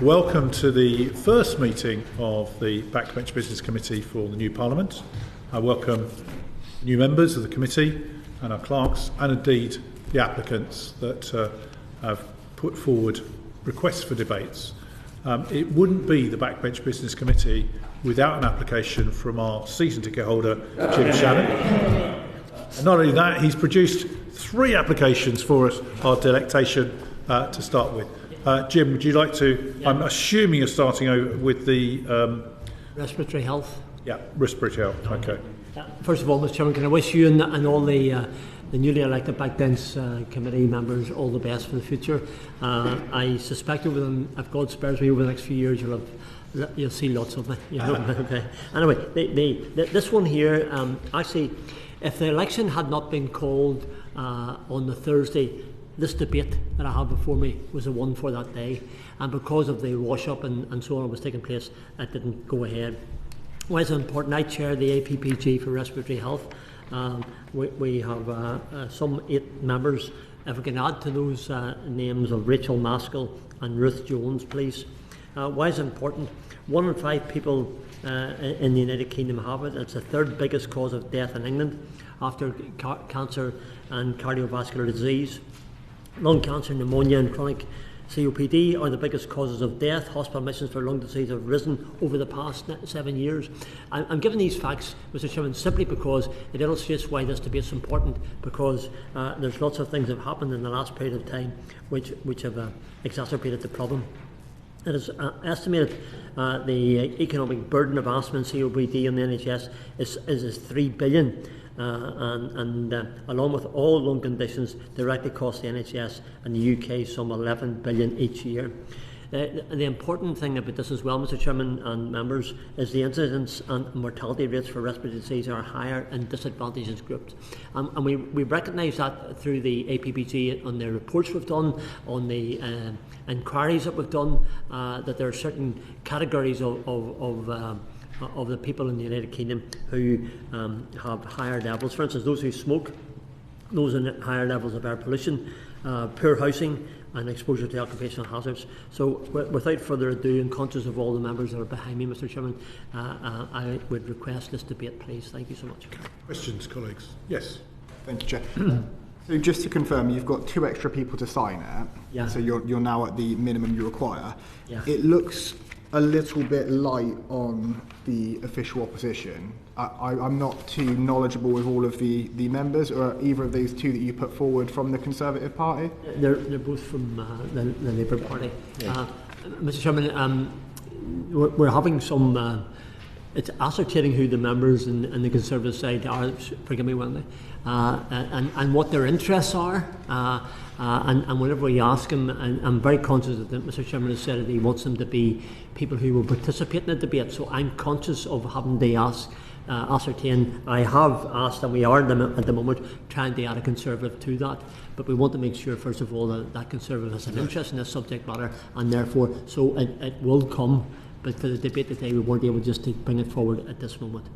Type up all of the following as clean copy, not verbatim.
Welcome to the first meeting of the Backbench Business Committee for the new Parliament. I welcome new members of the committee and our clerks, and indeed the applicants that have put forward requests for debates. It wouldn't be the Backbench Business Committee without an application from our season ticket holder, Jim Shannon. And not only that, he's produced 3 applications for us, our delectation, to start with. Jim, would you like to? Yeah. I'm assuming you're starting with the respiratory health. Yeah, respiratory health. Okay. First of all, Mr. Chairman, can I wish you and all the newly elected Backbench committee members all the best for the future. I suspect if God spares me over the next few years, you'll see lots of me. You know? Okay. Anyway, this one here, actually, if the election had not been called on the Thursday, this debate that I have before me was the one for that day, and because of the wash-up and so on that was taking place, it didn't go ahead. Why is it important? I chair the APPG for respiratory health. We have some 8 members. If we can add to those names of Rachel Maskell and Ruth Jones, please. Why is it important? 1 in 5 people in the United Kingdom have it. It's the 3rd biggest cause of death in England after cancer and cardiovascular disease. Lung cancer, pneumonia and chronic COPD are the biggest causes of death. Hospital admissions for lung disease have risen over the past 7 years. I'm giving these facts, Mr. Chairman, simply because it illustrates why this debate is important, because there's lots of things that have happened in the last period of time which have exacerbated the problem. It is estimated the economic burden of asthma and COPD on the NHS is 3 billion. And along with all lung conditions, directly cost the NHS and the UK some 11 billion each year. The important thing about this as well, Mr. Chairman and members, is the incidence and mortality rates for respiratory disease are higher in disadvantaged groups. And we recognise that through the APPG on the reports we've done, on the inquiries that we've done, that there are certain categories of the people in the United Kingdom who have higher levels. For instance, those who smoke, those in higher levels of air pollution, poor housing and exposure to occupational hazards. So without further ado, and conscious of all the members that are behind me, Mr. Chairman, I would request this debate, please. Thank you so much. Questions, colleagues? Yes. Thank you, Chair. So just to confirm, you've got 2 extra people to sign it. Yeah. So you're now at the minimum you require. Yeah. It looks a little bit light on the official opposition. I'm not too knowledgeable with all of the members, or either of these 2 that you put forward from the Conservative Party? They're both from the Labour Party. Yeah. Mr. Chairman, we're having some. It's ascertaining who the members in the Conservative side are. Forgive me, Wendy, and what their interests are. And whenever we ask him, and I'm very conscious that Mr. Chairman has said that he wants them to be people who will participate in the debate. So I'm conscious of having to ascertain. I have asked, and we are at the moment trying to add a Conservative to that. But we want to make sure, first of all, that Conservative has an interest in this subject matter, and therefore, so it will come. But for the debate today, we weren't able just to bring it forward at this moment.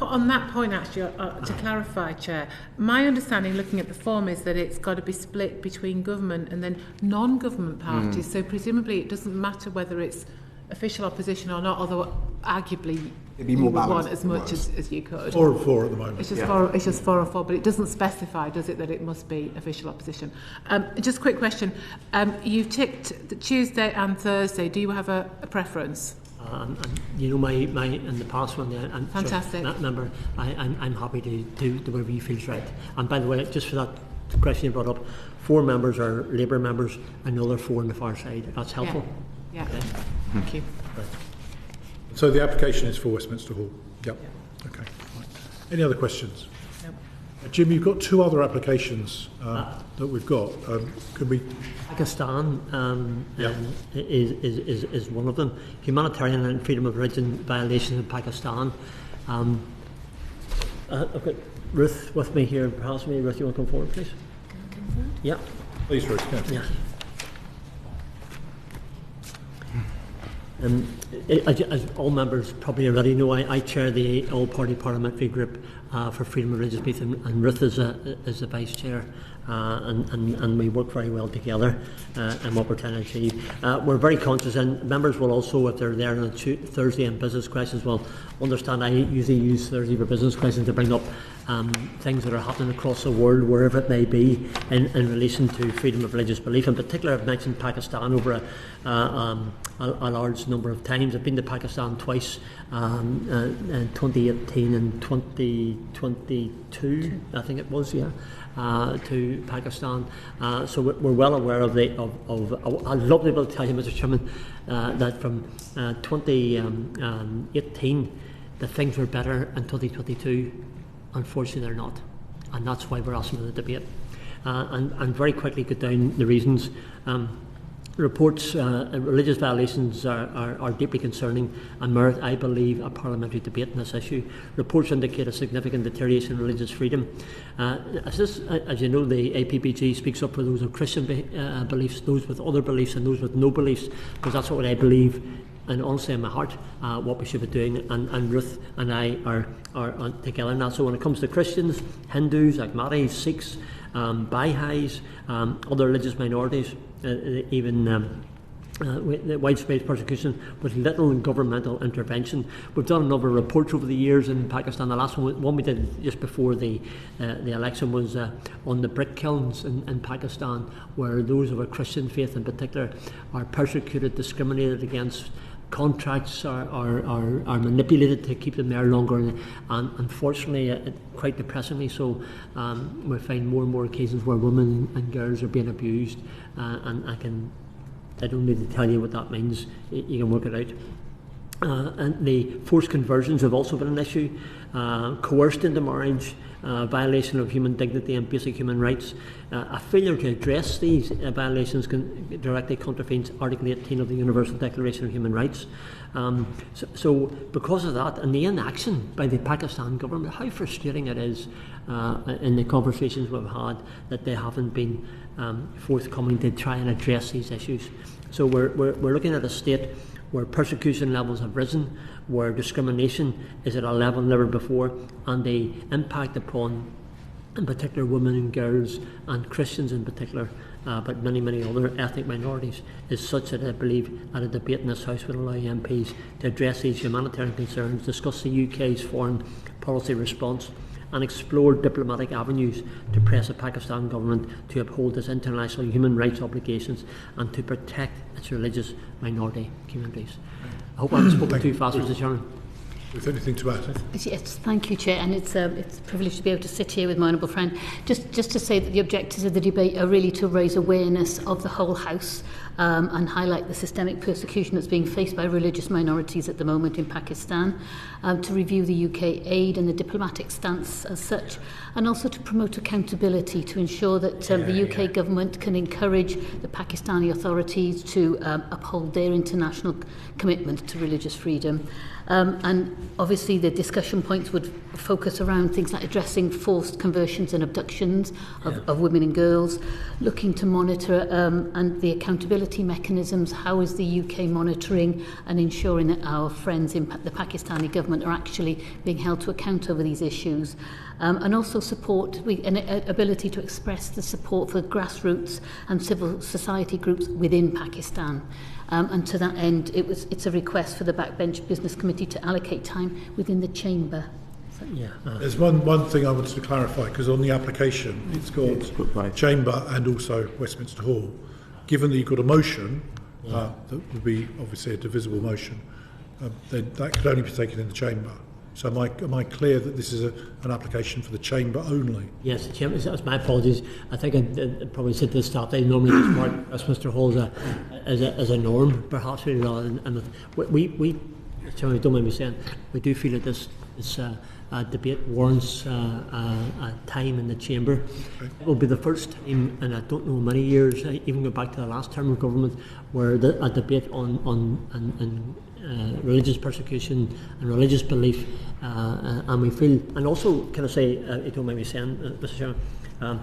On that point, actually, to clarify, Chair, my understanding, looking at the form, is that it's got to be split between government and then non-government parties. So presumably, it doesn't matter whether it's official opposition or not. Although arguably, it'd be more you would want as much as you could. 4 and 4 at the moment. It's just 4 or 4, but it doesn't specify, does it, that it must be official opposition? Just a quick question. You've ticked the Tuesday and Thursday. Do you have a preference? You know, my in the past one there, and fantastic. That number, I'm happy to do whatever you feels right. And by the way, just for that question you brought up, 4 members are Labour members, another 4 on the far side. That's helpful. Yeah. Okay. Thank you. Right. So the application is for Westminster Hall. Yep. Yeah. Okay. Right. Any other questions? Nope. Jim, you've got 2 other applications that we've got. Could we? Pakistan is one of them. Humanitarian and freedom of religion violations in Pakistan. I've got Ruth with me here. Perhaps maybe Ruth, you want to come forward, please? Come forward? Yeah. Please, Ruth. Yeah. As all members probably already know, I chair the all-party parliamentary group for freedom of religious belief, and Ruth is the vice chair. And we work very well together in what we're trying to achieve. We're very conscious, and members will also, if they're there on Thursday in business questions, will understand I usually use Thursday for business questions to bring up things that are happening across the world, wherever it may be, in relation to freedom of religious belief. In particular, I've mentioned Pakistan over a large number of times. I've been to Pakistan twice, in 2018 and 2022, I think it was, yeah. To Pakistan, so we're well aware of I'd love to be able to tell you, Mr. Chairman, that from 2018 that things were better in 2022. Unfortunately, they're not, and that's why we're asking for the debate. And very quickly go down the reasons. Reports, religious violations are deeply concerning and merit, I believe, a parliamentary debate on this issue. Reports indicate a significant deterioration in religious freedom. As you know, the APBG speaks up for those with Christian beliefs, those with other beliefs, and those with no beliefs, because that's what I believe, and honestly in my heart, what we should be doing, and Ruth and I are together in that. So when it comes to Christians, Hindus, Ahmadis, Sikhs, Baha'is, other religious minorities, even widespread persecution with little governmental intervention. We've done a number of reports over the years in Pakistan. The last one we did just before the election was on the brick kilns in Pakistan, where those of a Christian faith in particular are persecuted, discriminated against. Contracts are manipulated to keep them there longer, and unfortunately, quite depressingly so, we find more and more occasions where women and girls are being abused, and I don't need to tell you what that means. You can work it out. And the forced conversions have also been an issue. Coerced into marriage, violation of human dignity and basic human rights. A failure to address these violations directly contravenes Article 18 of the Universal Declaration of Human Rights. So because of that, and the inaction by the Pakistan government, how frustrating it is in the conversations we've had that they haven't been forthcoming to try and address these issues. So we're looking at a state where persecution levels have risen, where discrimination is at a level never before, and the impact upon, in particular, women and girls, and Christians in particular, but many, many other ethnic minorities, is such that I believe that a debate in this House would allow MPs to address these humanitarian concerns, discuss the UK's foreign policy response, and explore diplomatic avenues to press the Pakistan government to uphold its international human rights obligations and to protect its religious minority communities. I hope I haven't spoken too fast, Mr. Chairman. With anything to add? Yes, thank you, Chair, and it's a privilege to be able to sit here with my honourable friend. Just to say that the objectives of the debate are really to raise awareness of the whole House and highlight the systemic persecution that's being faced by religious minorities at the moment in Pakistan, to review the UK aid and the diplomatic stance as such, and also to promote accountability to ensure that the UK government can encourage the Pakistani authorities to uphold their international commitment to religious freedom. And obviously the discussion points would focus around things like addressing forced conversions and abductions of women and girls, looking to monitor and the accountability mechanisms. How is the UK monitoring and ensuring that our friends in the Pakistani government are actually being held to account over these issues? And also support, an ability to express the support for grassroots and civil society groups within Pakistan. And to that end, it's a request for the Backbench Business Committee to allocate time within the chamber. There's one thing I wanted to clarify, because on the application it's got chamber and also Westminster Hall. Given that you've got a motion, that would be obviously a divisible motion, then that could only be taken in the chamber. So am I clear that this is an application for the chamber only? Yes, Chairman, that's my apologies. I think I probably said to the staff, they normally just mark Westminster Hall as a norm, perhaps, rather than, we Chairman, don't mind me saying, we do feel that this debate warrants time in the chamber. Okay. It will be the first time in I don't know many years, even go back to the last term of government, where a debate on religious persecution and religious belief, and we feel, and also can I say, you don't mind me saying, Mr. Chairman,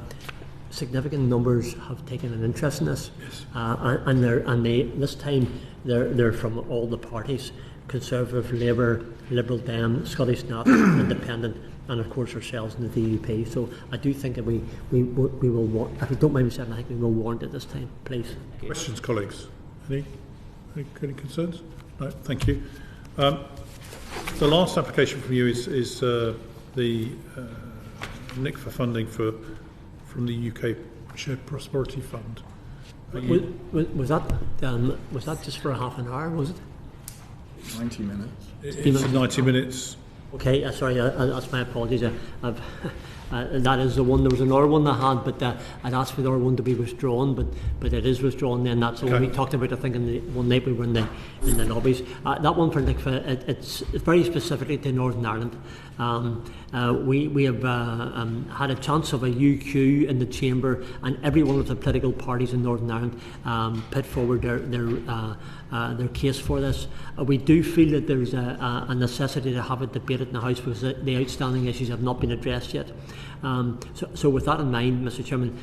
significant numbers have taken an interest in this, yes. And this time they're from all the parties, Conservative, Labour, Liberal Dem, Scottish Nat, Independent, and of course ourselves in the DUP. So I do think that we will warrant, if you don't mind me saying, I think we will warrant it this time, please. Questions, colleagues? Any concerns? No, thank you. The last application from you is the NIC for funding from the UK Shared Prosperity Fund. Was that just for a half an hour, was it? 90 minutes. It's 90 minutes. Okay, sorry, that's my apologies. That is the one. There was another one I had, but I'd asked for the other one to be withdrawn, but it is withdrawn. Then that's the one we talked about. I think in the one night we were in the lobbies. That one for NICFA, it's very specifically to Northern Ireland. We have had a chance of a UQ in the chamber, and every one of the political parties in Northern Ireland put forward their case for this. We do feel that there's a necessity to have a debate in the House because the outstanding issues have not been addressed yet. So with that in mind, Mr. Chairman,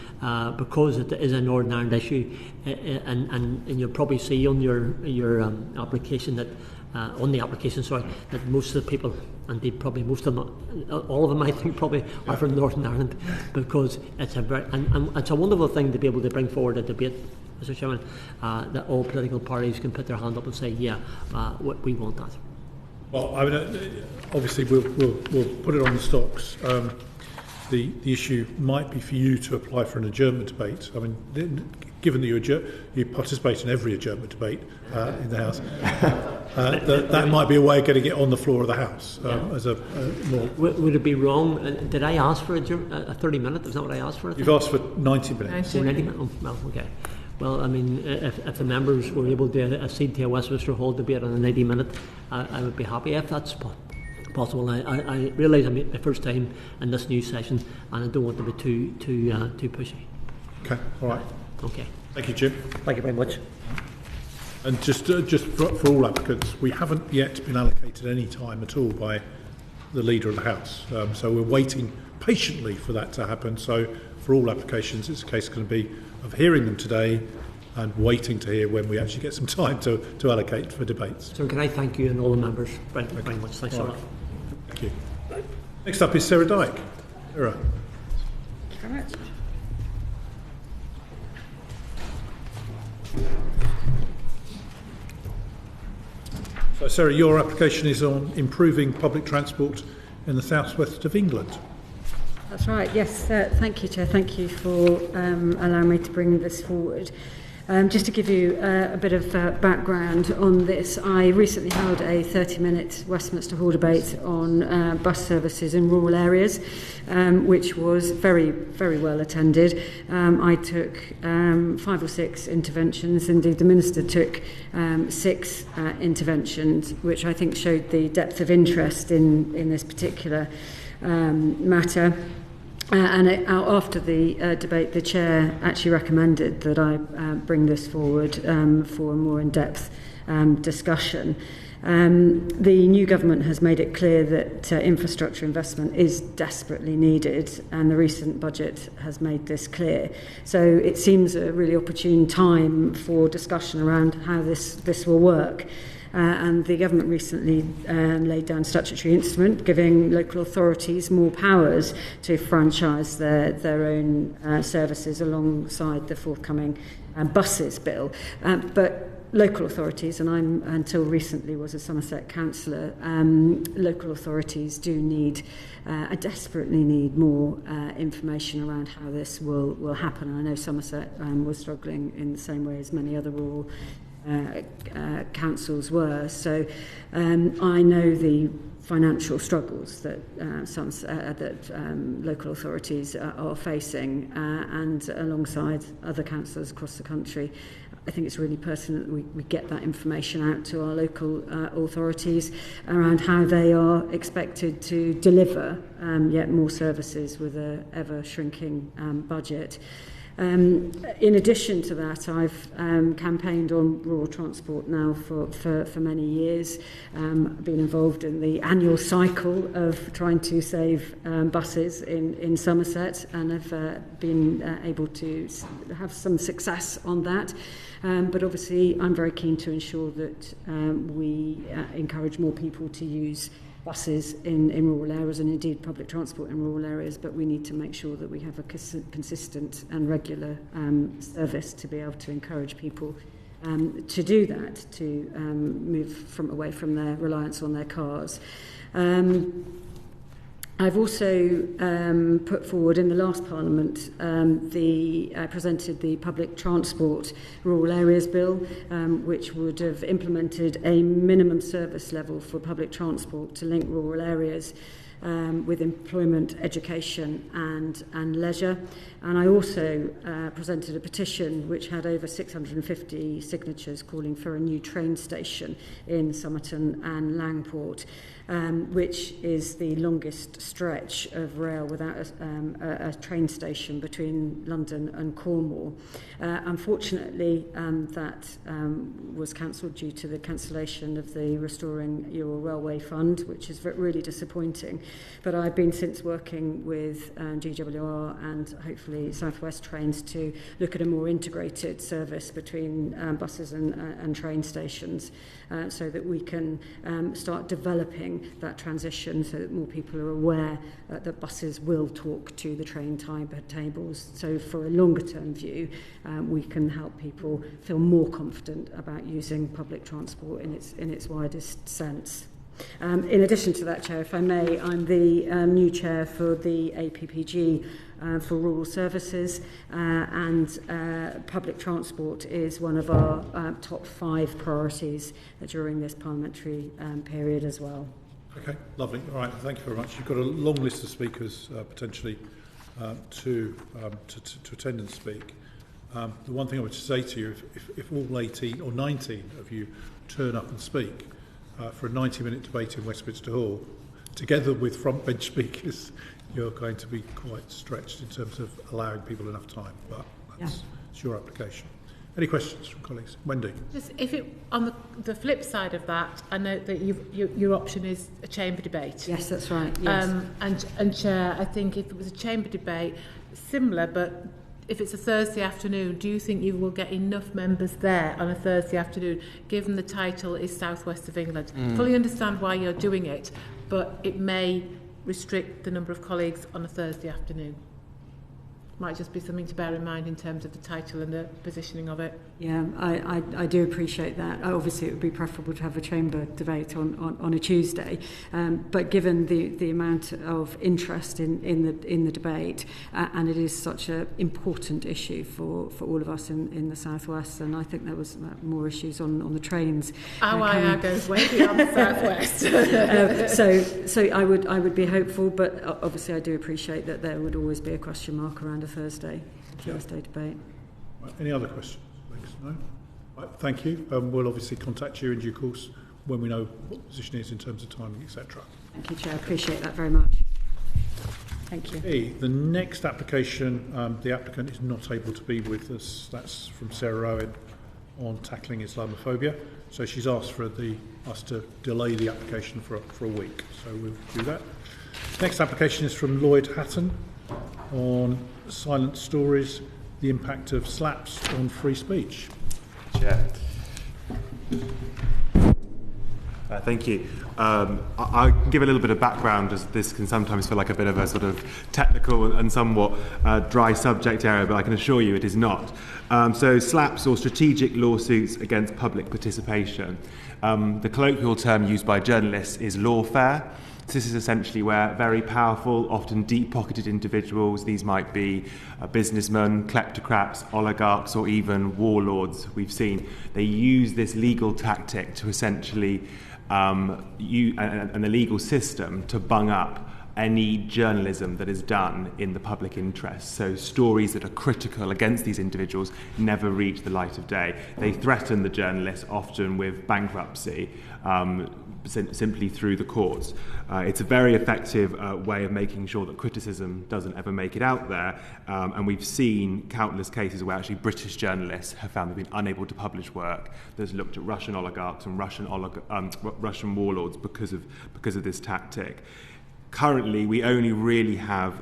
because it is a Northern Ireland issue, and you'll probably see on your application that on the application, that most of the people, indeed probably most of them, all of them I think probably are from Northern Ireland, because it's and it's a wonderful thing to be able to bring forward a debate, Mr. Chairman, that all political parties can put their hand up and say, yeah, we want that. Well, I mean, obviously we'll put it on the stocks. The issue might be for you to apply for an adjournment debate. I mean, given that you participate in every adjournment debate in the House, that might be a way of getting it on the floor of the House as a more. Would it be wrong? Did I ask for a 30-minute? Is that what I asked for? You've asked for 90 minutes. 90 minutes. Oh, well, okay. Well, I mean, if the members were able to accede to a Westminster Hall debate on a 90-minute, I would be happy if that's possible. I realise I'm my first time in this new session, and I don't want to be too pushy. Okay, all right. Okay. Thank you, Jim. Thank you very much. And just for all applicants, we haven't yet been allocated any time at all by the Leader of the House. So we're waiting patiently for that to happen. So for all applications, it's a case going to be of hearing them today and waiting to hear when we actually get some time to allocate for debates. So can I thank you and all the members very much. Thanks a lot. Thank you. Next up is Sarah Dyke. Sarah. Thank you very much. So Sarah, your application is on improving public transport in the southwest of England. That's right, yes. Thank you, Chair. Thank you for allowing me to bring this forward. Just to give you a bit of background on this, I recently held a 30-minute Westminster Hall debate on bus services in rural areas, which was very, very well attended. I took 5 or 6 interventions. Indeed, the Minister took 6 interventions, which I think showed the depth of interest in this particular matter. After the debate, the Chair actually recommended that I bring this forward for a more in-depth discussion. The new government has made it clear that infrastructure investment is desperately needed, and the recent budget has made this clear. So it seems a really opportune time for discussion around how this will work. And the government recently laid down a statutory instrument giving local authorities more powers to franchise their own services alongside the forthcoming buses bill. But local authorities, and I'm until recently was a Somerset councillor, local authorities do need, desperately need more information around how this will happen. And I know Somerset was struggling in the same way as many other rural councils were. So I know the financial struggles that local authorities are facing, and alongside other councils across the country, I think it's really pertinent that we get that information out to our local authorities around how they are expected to deliver yet more services with an ever shrinking budget. In addition to that, I've campaigned on rural transport now for many years. I've been involved in the annual cycle of trying to save buses in Somerset, and have been able to have some success on that. But obviously, I'm very keen to ensure that we encourage more people to use buses in rural areas, and indeed public transport in rural areas, but we need to make sure that we have a consistent and regular service to be able to encourage people to do that, to move away from their reliance on their cars. I've also put forward in the last Parliament I presented the Public Transport Rural Areas Bill, which would have implemented a minimum service level for public transport to link rural areas with employment, education and leisure. And I also presented a petition which had over 650 signatures calling for a new train station in Somerton and Langport, which is the longest stretch of rail without a train station between London and Cornwall. Unfortunately, that was cancelled due to the cancellation of the Restoring Your Railway Fund, which is really disappointing. But I've been since working with GWR and hopefully South West Trains to look at a more integrated service between buses and train stations, so that we can start developing that transition, so that more people are aware that buses will talk to the train timetables. So for a longer term view, we can help people feel more confident about using public transport in its widest sense. In addition to that, Chair, if I may, I'm the new chair for the APPG for rural services, and public transport is one of our top 5 priorities during this parliamentary period as well. Okay, lovely. All right, thank you very much. You've got a long list of speakers potentially to attend and speak. The one thing I would say to you, if all 18 or 19 of you turn up and speak for a 90-minute debate in Westminster Hall, together with front bench speakers, you're going to be quite stretched in terms of allowing people enough time. But it's your application. Any questions from colleagues? Wendy? Just on the flip side of that, I note that your option is a chamber debate. Yes, that's right. Yes. And Chair, I think if it was a chamber debate, similar, but if it's a Thursday afternoon, do you think you will get enough members there on a Thursday afternoon, given the title is South West of England? Fully understand why you're doing it, but it may restrict the number of colleagues on a Thursday afternoon. Might just be something to bear in mind in terms of the title and the positioning of it. Yeah, I do appreciate that. Obviously, it would be preferable to have a chamber debate on a Tuesday, but given the amount of interest in the debate, and it is such an important issue for all of us in the South West, and I think there was more issues on the trains. Our goes way beyond the South West. So I would be hopeful, but obviously I do appreciate that there would always be a question mark around a Thursday debate. Right, any other questions? No? Right, thank you. We'll obviously contact you in due course when we know what the position is in terms of timing, etc. Thank you, Chair. I appreciate that very much. Thank you. Okay, the next application, the applicant is not able to be with us. That's from Sarah Owen on tackling Islamophobia. So she's asked for us to delay the application for a week. So we'll do that. Next application is from Lloyd Hatton on silent stories, the impact of slaps on free speech. Chair. Thank you. I'll give a little bit of background, as this can sometimes feel like a bit of a sort of technical and somewhat dry subject area, but I can assure you it is not. So slaps or strategic lawsuits against public participation. The colloquial term used by journalists is lawfare. This is essentially where very powerful, often deep-pocketed individuals, these might be businessmen, kleptocrats, oligarchs, or even warlords, we've seen, they use this legal tactic to essentially and the legal system to bung up any journalism that is done in the public interest. So stories that are critical against these individuals never reach the light of day. They threaten the journalists, often with bankruptcy, simply through the courts. It's a very effective way of making sure that criticism doesn't ever make it out there, and we've seen countless cases where actually British journalists have found they've been unable to publish work that's looked at Russian oligarchs and Russian warlords because of this tactic. Currently, we only really have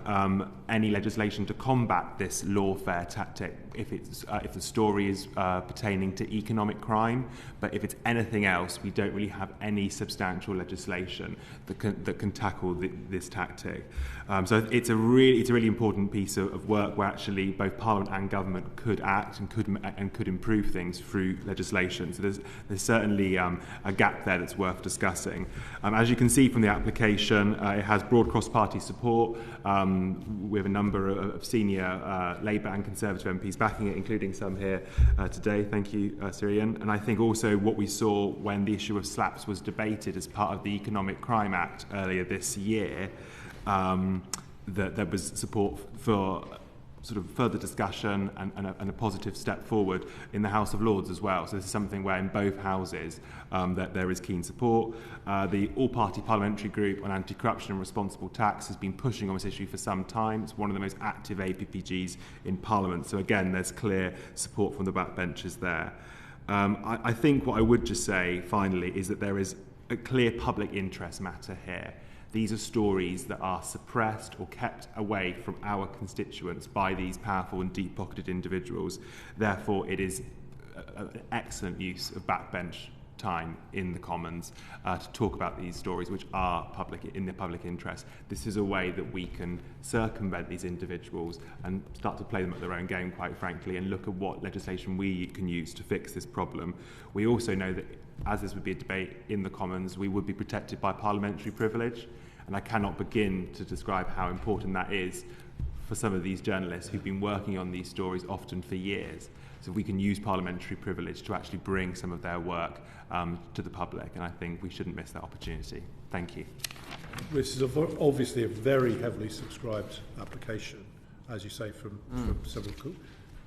any legislation to combat this lawfare tactic if the story is pertaining to economic crime. But if it's anything else, we don't really have any substantial legislation that can tackle this tactic. So it's a really important piece of work where actually both Parliament and government could act and could improve things through legislation. So there's certainly a gap there that's worth discussing. As you can see from the application, it has broad cross-party support. We have a number of senior Labour and Conservative MPs backing it, including some here today. Thank you, Syrian. And I think also what we saw when the issue of slaps was debated as part of the Economic Crime Act earlier this year, that there was support for sort of further discussion and a positive step forward in the House of Lords as well. So this is something where in both houses that there is keen support. The all-party parliamentary group on anti-corruption and responsible tax has been pushing on this issue for some time. It's one of the most active APPGs in Parliament. So again, there's clear support from the backbenchers there. I think what I would just say finally is that there is a clear public interest matter here. These are stories that are suppressed or kept away from our constituents by these powerful and deep-pocketed individuals. Therefore, it is an excellent use of backbench time in the Commons to talk about these stories which are in the public interest. This is a way that we can circumvent these individuals and start to play them at their own game, quite frankly, and look at what legislation we can use to fix this problem. We also know that as this would be a debate in the Commons, we would be protected by parliamentary privilege, and I cannot begin to describe how important that is for some of these journalists who've been working on these stories often for years. So we can use parliamentary privilege to actually bring some of their work to the public, and I think we shouldn't miss that opportunity. Thank you. This is obviously a very heavily subscribed application, as you say, from several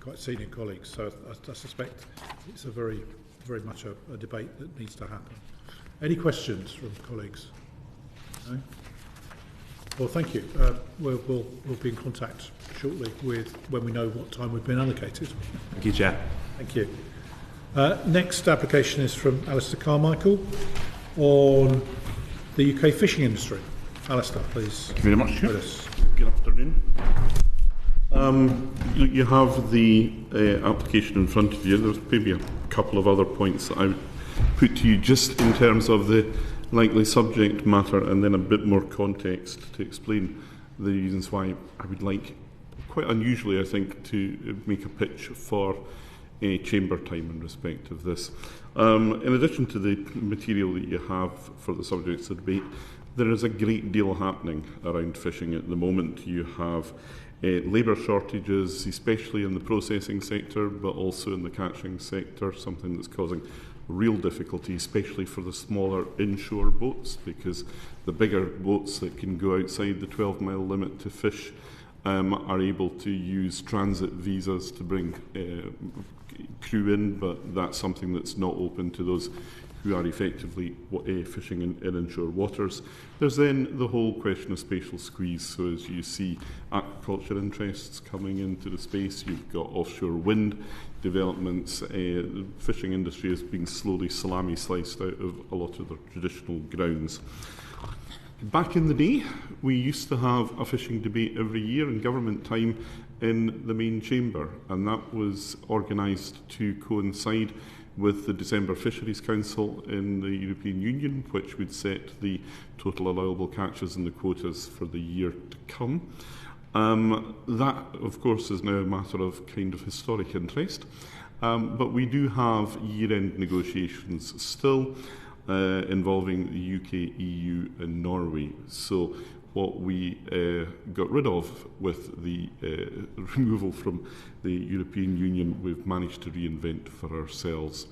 quite senior colleagues. So I suspect it's a very much a debate that needs to happen. Any questions from colleagues? No? Well, thank you. We'll be in contact shortly with when we know what time we've been allocated. Thank you, Chair. Thank you. Next application is from Alistair Carmichael on the UK fishing industry. Alistair, please. Thank you very much, Chair. Good afternoon. You have the application in front of you. There's maybe a couple of other points that I would put to you just in terms of the likely subject matter and then a bit more context to explain the reasons why I would like, quite unusually I think, to make a pitch for a chamber time in respect of this. In addition to the material that you have for the subjects of debate, there is a great deal happening around fishing at the moment. You have labour shortages, especially in the processing sector, but also in the catching sector, something that's causing real difficulty, especially for the smaller inshore boats, because the bigger boats that can go outside the 12-mile limit to fish are able to use transit visas to bring crew in, but that's something that's not open to those who are effectively fishing in inshore waters. There's then the whole question of spatial squeeze. So as you see aquaculture interests coming into the space, you've got offshore wind developments. The fishing industry is being slowly salami sliced out of a lot of the traditional grounds. Back in the day, we used to have a fishing debate every year in government time in the main chamber, and that was organised to coincide with the December Fisheries Council in the European Union, which would set the total allowable catches and the quotas for the year to come. That, of course, is now a matter of kind of historic interest, but we do have year-end negotiations still involving the UK, EU and Norway. So what we got rid of with the removal from the European Union, we've managed to reinvent for ourselves.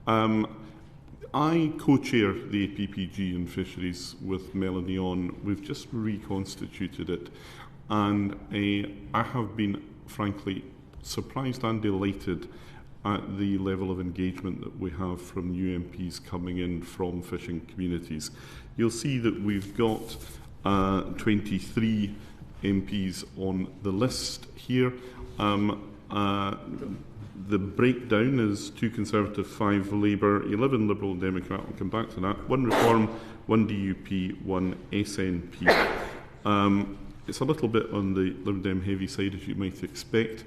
I co-chair the APPG in Fisheries with Melanie on. We've just reconstituted it, and I have been, frankly, surprised and delighted at the level of engagement that we have from new MPs coming in from fishing communities. You'll see that we've got 23 MPs on the list here. The breakdown is 2 Conservative, 5 Labour, 11 Liberal and Democrat. I'll come back to that. 1 Reform, 1 DUP, 1 SNP. It's a little bit on the Lib Dem heavy side, as you might expect,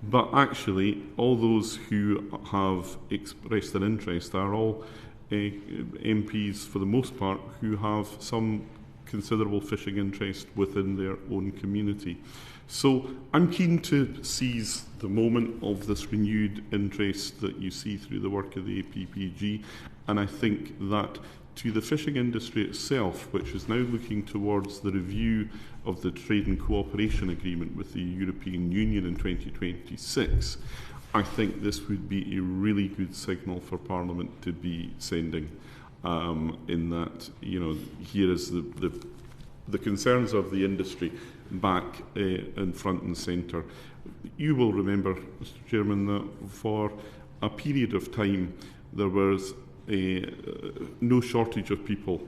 but actually all those who have expressed an interest are all MPs, for the most part, who have some considerable fishing interest within their own community. So I'm keen to seize the moment of this renewed interest that you see through the work of the APPG, and I think that to the fishing industry itself, which is now looking towards the review of the Trade and Cooperation Agreement with the European Union in 2026, I think this would be a really good signal for Parliament to be sending, in that, you know, here is the concerns of the industry back in front and centre. You will remember, Mr. Chairman, that for a period of time there was no shortage of people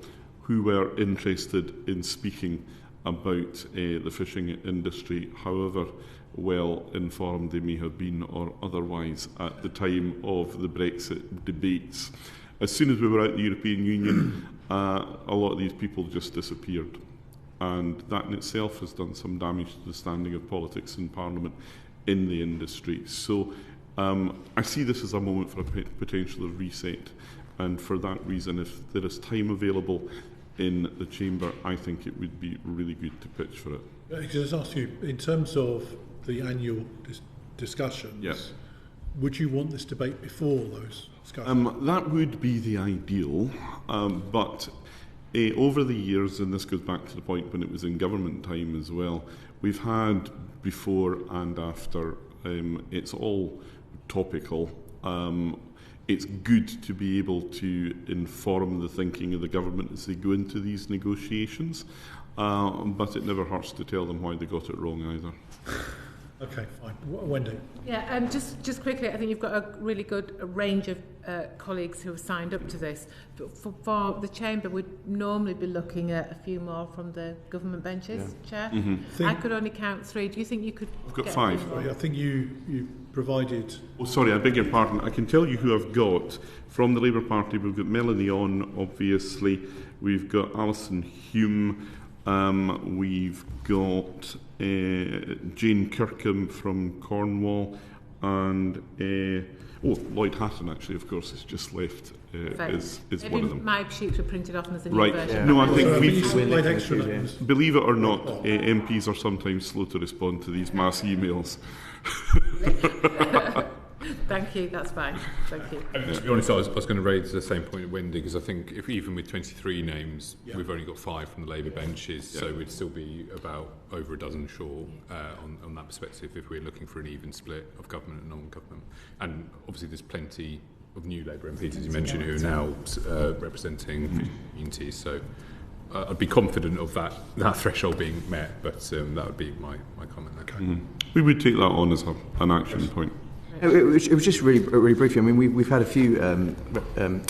who were interested in speaking about the fishing industry, however well informed they may have been or otherwise at the time of the Brexit debates. As soon as we were out of the European Union, a lot of these people just disappeared. And that in itself has done some damage to the standing of politics in Parliament in the industry. So I see this as a moment for a potential reset. And for that reason, if there is time available in the Chamber, I think it would be really good to pitch for it. I just ask you, in terms of the annual discussions, yes, would you want this debate before those discussions? That would be the ideal, but over the years, and this goes back to the point when it was in government time as well, we've had before and after. It's all topical. It's good to be able to inform the thinking of the government as they go into these negotiations, but it never hurts to tell them why they got it wrong either. Okay, fine. Wendy? Yeah, just quickly, I think you've got a really good range of colleagues who have signed up to this. But for the Chamber, we'd normally be looking at a few more from the government benches, Chair. Mm-hmm. I could only count 3. Do you think you could I've got get 5. I think you provided... Oh, sorry, I beg your pardon. I can tell you who I've got. From the Labour Party, we've got Melanie On, obviously. We've got Alison Hume. We've got Jane Kirkham from Cornwall, and Lloyd Hatton, actually, of course, has just left. Is one of them. My sheets were printed off and there's a new Right. version. Yeah. No, I think we've made extra names. Believe it or not, MPs are sometimes slow to respond to these mass emails. Thank you, that's fine. Thank you. To be honest, I was going to raise the same point at Wendy, because I think if even with 23 names, we've only got 5 from the Labour benches, so we'd still be about over a dozen short on that perspective if we're looking for an even split of government and non-government. And obviously there's plenty of new Labour MPs, as you mentioned, who are now representing fishing communities, so I'd be confident of that threshold being met, but that would be my comment there. Okay. We would take that on as an action point. It was just really briefly. I mean, we've had a few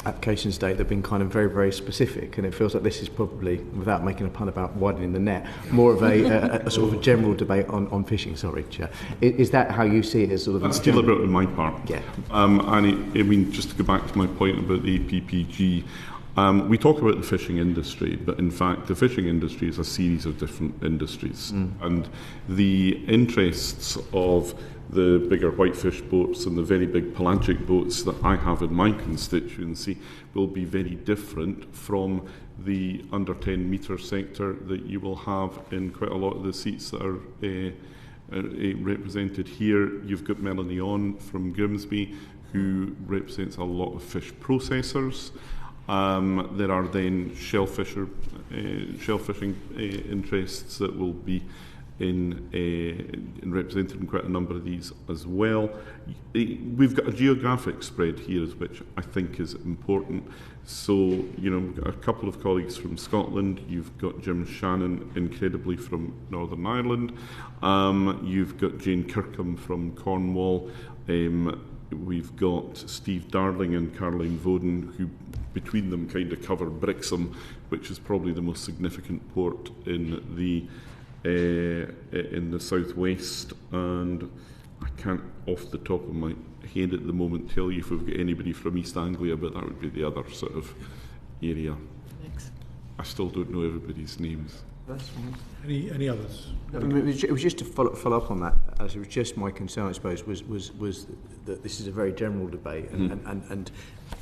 applications today that have been kind of very, very specific, and it feels like this is probably, without making a pun about widening the net, more of a sort of a general debate on fishing. Sorry, Chair. Is that how you see it? As sort of that's deliberate on my part. Yeah. And I mean, just to go back to my point about the APPG. We talk about the fishing industry, but in fact the fishing industry is a series of different industries, and the interests of the bigger whitefish boats and the very big pelagic boats that I have in my constituency will be very different from the under 10 metre sector that you will have in quite a lot of the seats that are represented here. You've got Melanie On from Grimsby, who represents a lot of fish processors. There are then shellfishing interests that will be in representing quite a number of these as well. We've got a geographic spread here, which I think is important. So, you know, we've got a couple of colleagues from Scotland. You've got Jim Shannon, incredibly, from Northern Ireland. You've got Jane Kirkham from Cornwall. We've got Steve Darling and Caroline Voden, who between them kind of cover Brixham, which is probably the most significant port in the southwest. And I can't, off the top of my head at the moment, tell you if we've got anybody from East Anglia, but that would be the other sort of area. Thanks. I still don't know everybody's names. That's fine. Any others? No, I mean, it was just to follow up on that, as it was just my concern, I suppose, was that this is a very general debate, and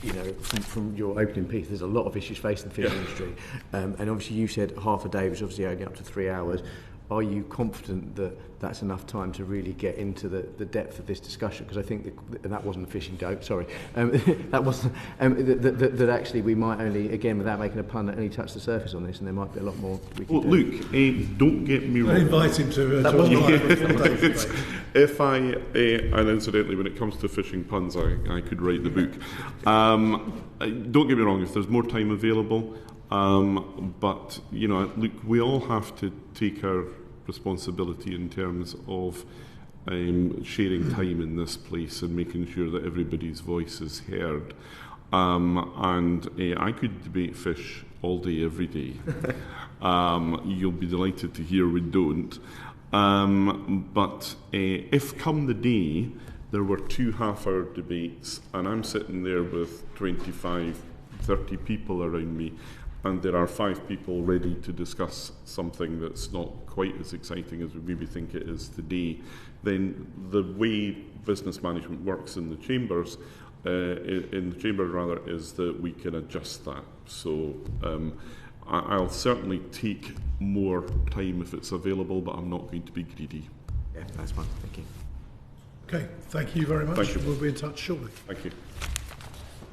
you know, from your opening piece, there's a lot of issues facing the fish industry, and obviously you said half a day was obviously only up to 3 hours. Are you confident that that's enough time to really get into the depth of this discussion? Because I think that wasn't a fishing joke, sorry. That wasn't, that actually we might only, again, without making a pun, only touch the surface on this, and there might be a lot more we can do. Luke, don't get me wrong. I invite him to that if I, and incidentally, when it comes to fishing puns, I could write the book. Don't get me wrong, if there's more time available, but, you know, look, we all have to take our responsibility in terms of sharing time in this place and making sure that everybody's voice is heard. I could debate fish all day, every day. You'll be delighted to hear we don't. But if come the day there were 2 half-hour debates and I'm sitting there with 25, 30 people around me, and there are 5 people ready to discuss something that's not quite as exciting as we maybe think it is today, then the way business management works in the chambers, is that we can adjust that. So I'll certainly take more time if it's available, but I'm not going to be greedy. Yeah, that's fine. Thank you. Okay, thank you very much. Thank you. We'll be in touch shortly. Thank you.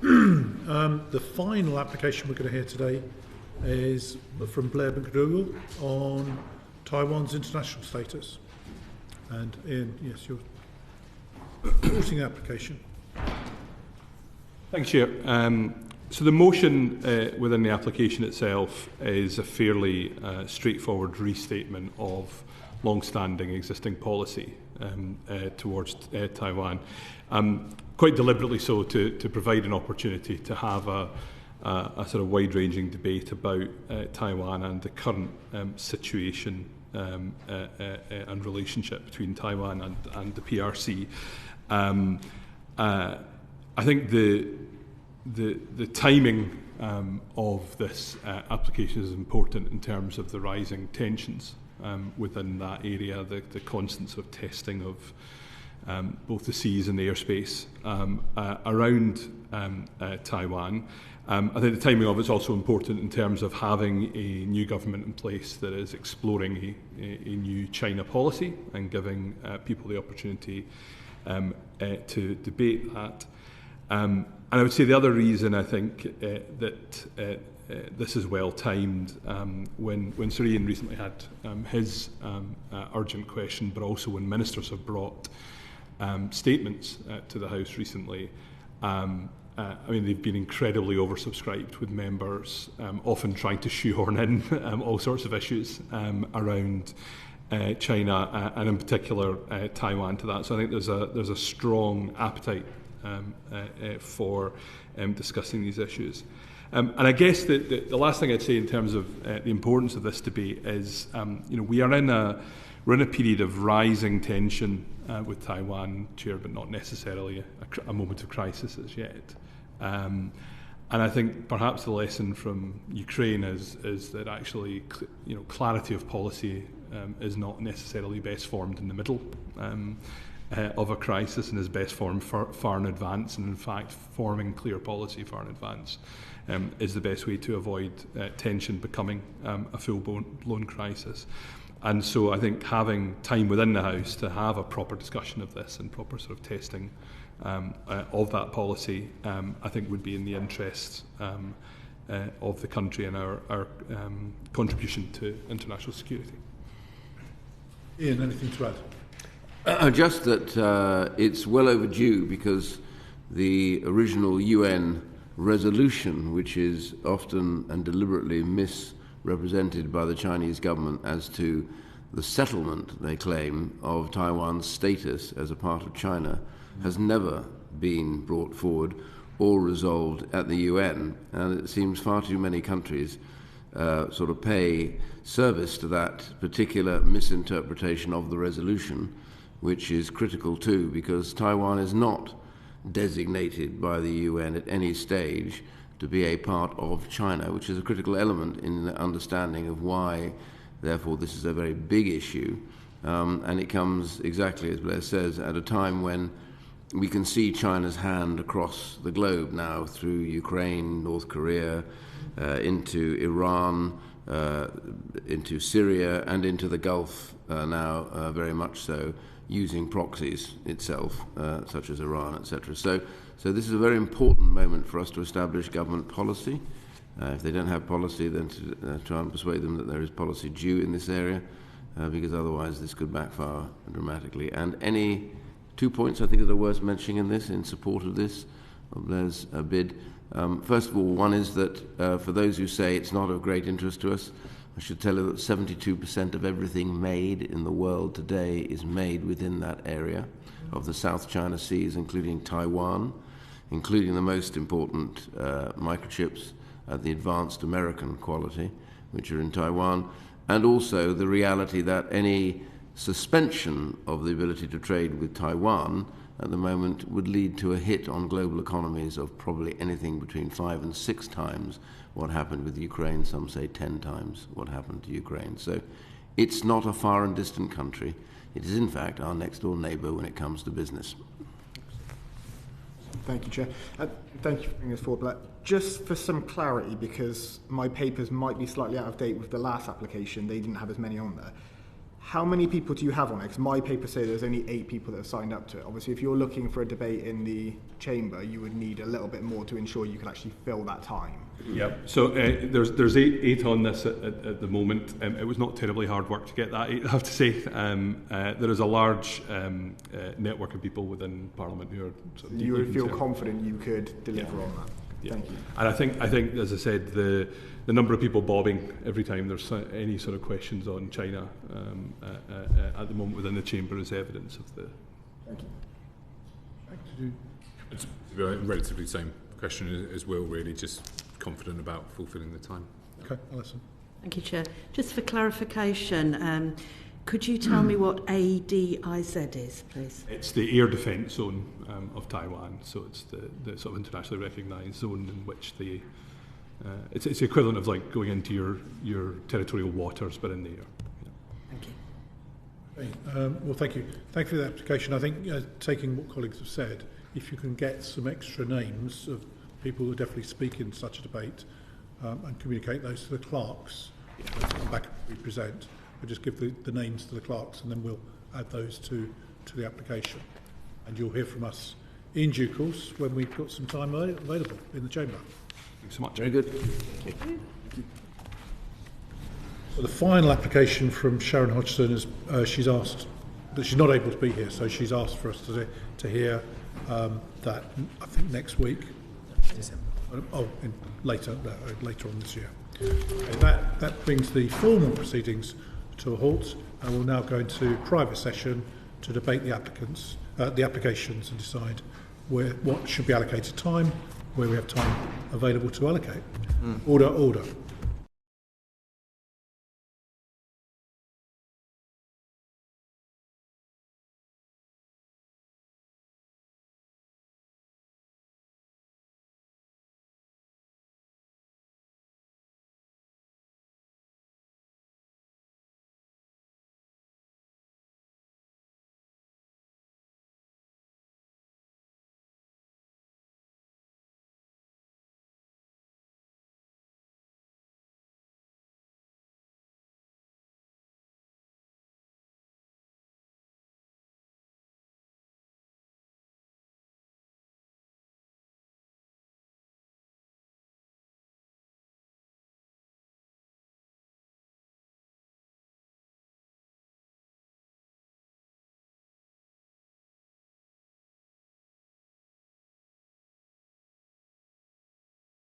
The final application we're going to hear today is from Blair McDougall on Taiwan's international status. And Ian, yes, you're supporting the application. Thanks, Chair. So the motion within the application itself is a fairly straightforward restatement of long-standing existing policy towards Taiwan. Quite deliberately so, to provide an opportunity to have a sort of wide-ranging debate about Taiwan and the current situation and relationship between Taiwan and the PRC. I think the timing of this application is important in terms of the rising tensions within that area, the constant sort of testing of both the seas and the airspace around Taiwan. I think the timing of it is also important in terms of having a new government in place that is exploring a new China policy and giving people the opportunity to debate that. And I would say the other reason I think that this is well timed, when Sir Ian recently had his urgent question, but also when ministers have brought statements to the House recently. I mean, they've been incredibly oversubscribed, with members often trying to shoehorn in all sorts of issues around China and in particular Taiwan to that. So I think there's a strong appetite for discussing these issues. And I guess the last thing I'd say in terms of the importance of this debate is, we're in a period of rising tension with Taiwan, Chair, but not necessarily a moment of crisis as yet. And I think perhaps the lesson from Ukraine is that actually, clarity of policy is not necessarily best formed in the middle of a crisis, and is best formed far in advance. And in fact, forming clear policy far in advance is the best way to avoid tension becoming a full-blown crisis. And so I think having time within the House to have a proper discussion of this and proper sort of testing of that policy, I think would be in the interests of the country and our contribution to international security. Ian, anything to add? Just that it's well overdue, because the original UN resolution, which is often and deliberately misrepresented by the Chinese government as to the settlement, they claim, of Taiwan's status as a part of China, has never been brought forward or resolved at the UN. And it seems far too many countries sort of pay service to that particular misinterpretation of the resolution, which is critical too, because Taiwan is not designated by the UN at any stage to be a part of China, which is a critical element in the understanding of why, therefore, this is a very big issue. And it comes, exactly as Blair says, at a time when we can see China's hand across the globe now through Ukraine, North Korea, into Iran, into Syria, and into the Gulf now, very much so, using proxies itself, such as Iran, etc. So this is a very important moment for us to establish government policy. If they don't have policy, then to try and persuade them that there is policy due in this area, because otherwise this could backfire dramatically. And any 2 points I think that are worth mentioning in this, in support of this, of Blair's bid. First of all, one is that for those who say it's not of great interest to us, I should tell you that 72% of everything made in the world today is made within that area of the South China Seas, including Taiwan, including the most important microchips at the advanced American quality, which are in Taiwan, and also the reality that any suspension of the ability to trade with Taiwan at the moment would lead to a hit on global economies of probably anything between 5 and 6 times what happened with Ukraine, some say 10 times what happened to Ukraine. So it's not a far and distant country. It is, in fact, our next-door neighbour when it comes to business. Thank you, Chair. Thank you for bringing this forward, Blair. Just for some clarity, because my papers might be slightly out of date with the last application, they didn't have as many on there. How many people do you have on it? Because my papers say there's only 8 people that have signed up to it. Obviously, if you're looking for a debate in the chamber, you would need a little bit more to ensure you can actually fill that time. Yeah, so there's eight on this at the moment. It was not terribly hard work to get that 8, I have to say. There is a large network of people within Parliament who are... Sort of you would feel confident you could deliver on that. Yeah. Thank you. And I think, as I said, the number of people bobbing every time there's any sort of questions on China at the moment within the chamber is evidence of the... Thank you. It's a relatively same question as Will, really, just confident about fulfilling the time. Okay, Alison. Thank you, Chair. Just for clarification, could you tell me what ADIZ is, please? It's the air defence zone of Taiwan, so it's the sort of internationally recognised zone in which the it's the equivalent of like going into your territorial waters, but in the air. Thank you. Okay, well, thank you. Thank you for the application. I think, taking what colleagues have said, if you can get some extra names of people who definitely speak in such a debate and communicate those to the clerks, come back and present. We'll just give the names to the clerks, and then we'll add those to the application. And you'll hear from us in due course when we've got some time available in the chamber. Thanks so much. Very good. Thank you. So the final application from Sharon Hodgson is she's asked that she's not able to be here, so she's asked for us to hear that I think next week. December. Later on this year. That brings the formal proceedings to a halt, and we'll now go into private session to debate the applications and decide what should be allocated time, where we have time available to allocate. Order.